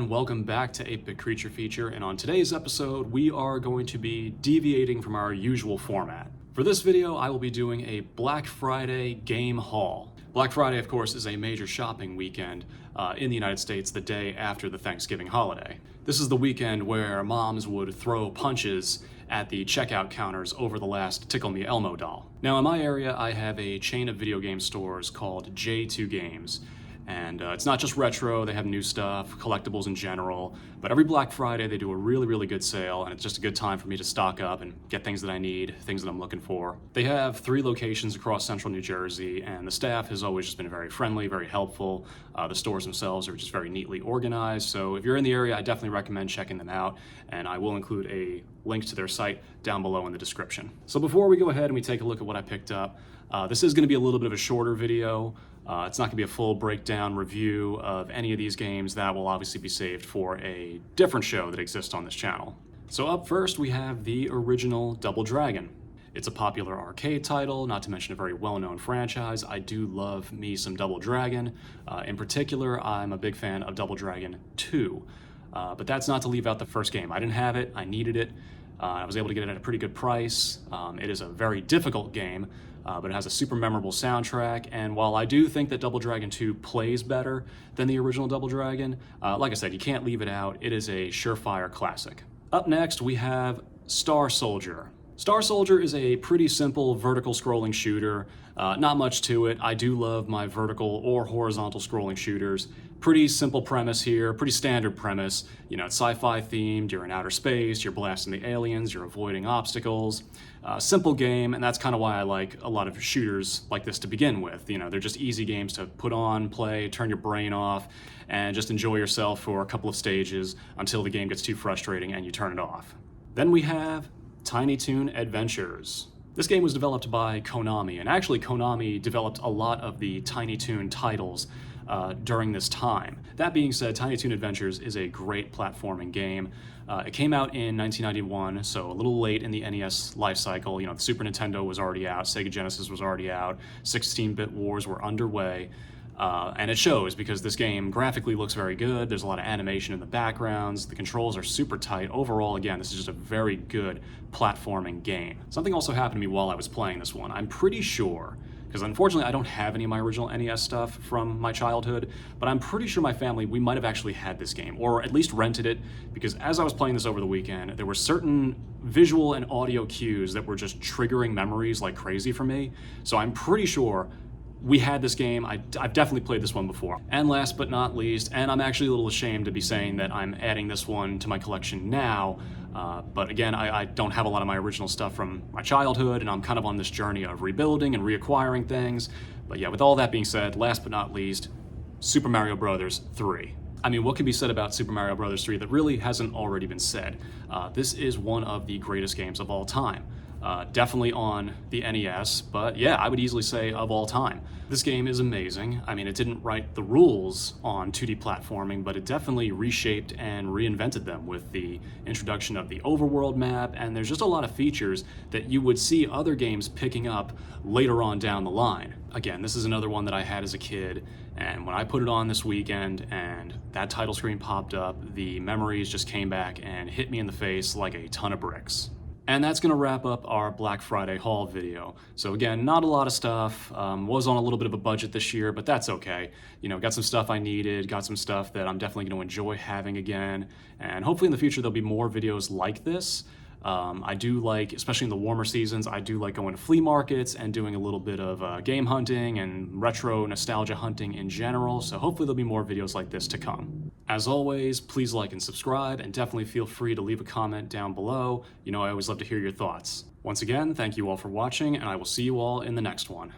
everyone, welcome back to 8-Bit Creature Feature, and on today's episode we are going to be deviating from our usual format. For this video I will be doing a Black Friday game haul. Black Friday, of course, is a major shopping weekend in the United States the day after the Thanksgiving holiday. This is the weekend where moms would throw punches at the checkout counters over the last Tickle Me Elmo doll. Now in my area I have a chain of video game stores called J2 Games. And it's not just retro, they have new stuff, collectibles in general, but every Black Friday they do a really good sale, and it's just a good time for me to stock up and get things that I need, things that I'm looking for. They have 3 locations across central New Jersey, and the staff has always just been very friendly, very helpful. The stores themselves are just very neatly organized, so if you're in the area, I definitely recommend checking them out, and I will include a link to their site down below in the description. So before we go ahead and we take a look at what I picked up, this is going to be a little bit of a shorter video. It's not going to be a full breakdown review of any of these games. That will obviously be saved for a different show that exists on this channel. So up first we have the original Double Dragon. It's a popular arcade title, not to mention a very well-known franchise. I do love me some Double Dragon. In particular, I'm a big fan of Double Dragon 2. But that's not to leave out the first game. I didn't have it, I needed it. I was able to get it at a pretty good price. It is a very difficult game, but it has a super memorable soundtrack, and while I do think that Double Dragon 2 plays better than the original Double Dragon, like I said, you can't leave it out. It is a surefire classic. Up next, we have Star Soldier. Star Soldier is a pretty simple vertical scrolling shooter. Not much to it. I do love my vertical or horizontal scrolling shooters. Pretty simple premise here, pretty standard premise. You know, it's sci-fi themed, you're in outer space, you're blasting the aliens, you're avoiding obstacles. Simple game, and that's kind of why I like a lot of shooters like this to begin with. You know, they're just easy games to put on, play, turn your brain off, and just enjoy yourself for a couple of stages until the game gets too frustrating and you turn it off. Then we have Tiny Toon Adventures. This game was developed by Konami, and actually Konami developed a lot of the Tiny Toon titles during this time. That being said, Tiny Toon Adventures is a great platforming game. It came out in 1991, so a little late in the NES life cycle. You know, the Super Nintendo was already out, Sega Genesis was already out, 16-bit wars were underway. And it shows because this game graphically looks very good. There's a lot of animation in the backgrounds. The controls are super tight. Overall, again, this is just a very good platforming game. Something also happened to me while I was playing this one. I'm pretty sure, because unfortunately I don't have any of my original NES stuff from my childhood, but I'm pretty sure my family, we might have actually had this game, or at least rented it, because as I was playing this over the weekend, there were certain visual and audio cues that were just triggering memories like crazy for me. So I'm pretty sure we had this game. I've definitely played this one before. And last but not least, and I'm actually a little ashamed to be saying that I'm adding this one to my collection now, but again, I don't have a lot of my original stuff from my childhood, and I'm kind of on this journey of rebuilding and reacquiring things. But yeah, with all that being said, last but not least, Super Mario Bros. 3. I mean, what can be said about Super Mario Bros. 3 that really hasn't already been said? This is one of the greatest games of all time. Definitely on the NES, but yeah, I would easily say of all time. This game is amazing. I mean, it didn't write the rules on 2D platforming, but it definitely reshaped and reinvented them with the introduction of the overworld map, and there's just a lot of features that you would see other games picking up later on down the line. Again, this is another one that I had as a kid, and when I put it on this weekend and that title screen popped up, the memories just came back and hit me in the face like a ton of bricks. And that's going to wrap up our Black Friday haul video. So again, not a lot of stuff. Was on a little bit of a budget this year, but that's okay. You know, got some stuff I needed, got some stuff that I'm definitely going to enjoy having again. And hopefully in the future there'll be more videos like this. I do like, especially in the warmer seasons, I do like going to flea markets and doing a little bit of game hunting and retro nostalgia hunting in general, so hopefully there'll be more videos like this to come. As always, please like and subscribe, and definitely feel free to leave a comment down below. You know, I always love to hear your thoughts. Once again, thank you all for watching, and I will see you all in the next one.